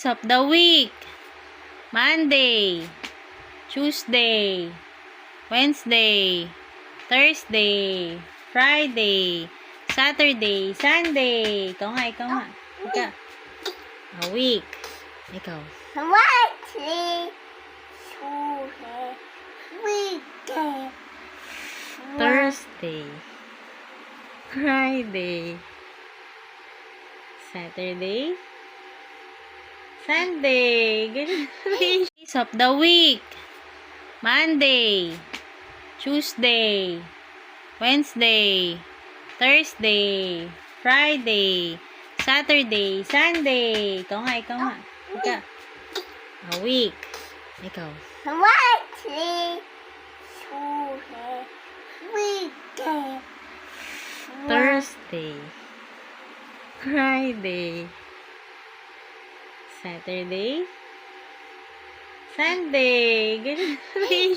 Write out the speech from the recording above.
of the week. Monday, Tuesday, Wednesday, Thursday, Friday, Saturday, Sunday. Ikaw nga. Ika. A week. Ikaw. Wednesday, Tuesday, Wednesday, Thursday, Friday, Saturday, Sunday. Ganun. Days of the week. Monday, Tuesday, Wednesday, Thursday, Friday, Saturday, Sunday. Ikaw nga. Ika. A week. Ikaw. Wednesday, Tuesday, Wednesday, Thursday, Friday, Saturday, Sunday. Ganun.